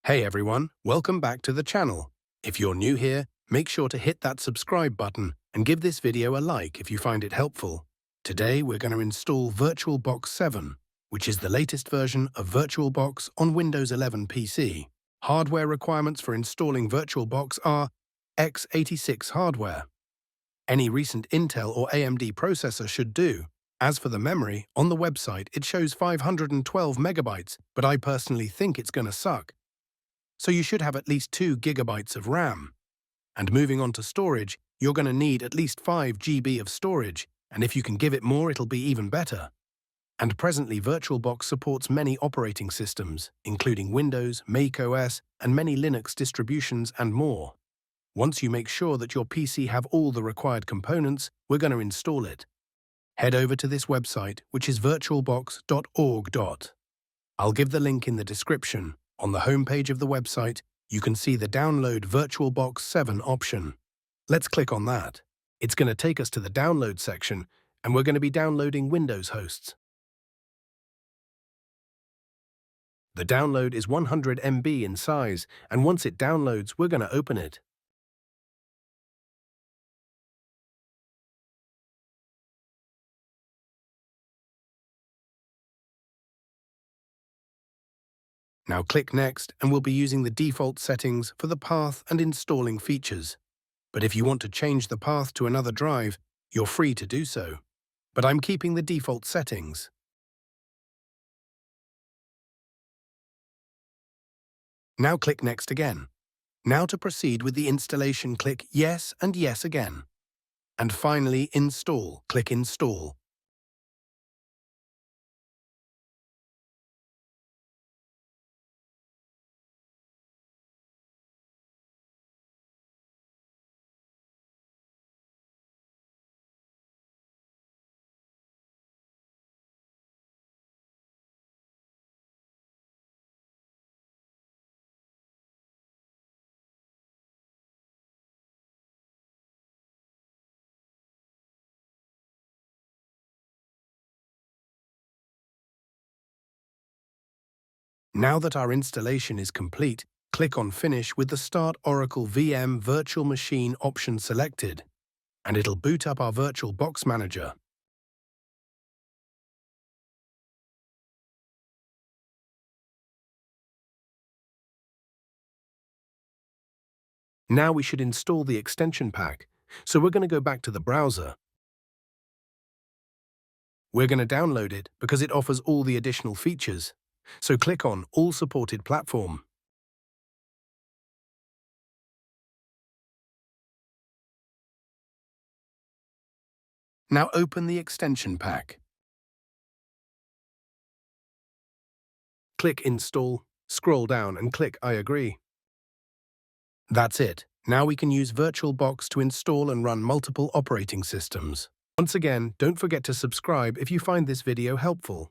Hey everyone, welcome back to the channel. If you're new here, make sure to hit that subscribe button and give this video a like if you find it helpful. Today we're going to install VirtualBox 7, which is the latest version of VirtualBox on Windows 11 PC. Hardware requirements for installing VirtualBox are x86 hardware. Any recent Intel or AMD processor should do. As for the memory, on the website it shows 512 megabytes, but I personally think it's going to suck. So you should have at least 2 gigabytes of RAM. And moving on to storage, you're going to need at least 5 GB of storage, and if you can give it more, it'll be even better. And presently, VirtualBox supports many operating systems, including Windows, Mac OS, and many Linux distributions and more. Once you make sure that your PC have all the required components, we're going to install it. Head over to this website, which is virtualbox.org. I'll give the link in the description. On the homepage of the website, you can see the Download VirtualBox 7 option. Let's click on that. It's going to take us to the Download section, and we're going to be downloading Windows hosts. The download is 100 MB in size, and once it downloads, we're going to open it. Now click Next, and we'll be using the default settings for the path and installing features. But if you want to change the path to another drive, you're free to do so. But I'm keeping the default settings. Now click Next again. Now to proceed with the installation, click Yes and Yes again. And finally, Install. Click Install. Now that our installation is complete, click on Finish with the Start Oracle VM Virtual Machine option selected, and it'll boot up our VirtualBox Manager. Now we should install the extension pack, so we're going to go back to the browser. We're going to download it because it offers all the additional features. So click on All Supported Platform. Now open the extension pack. Click Install, scroll down and click I agree. That's it. Now we can use VirtualBox to install and run multiple operating systems. Once again, don't forget to subscribe if you find this video helpful.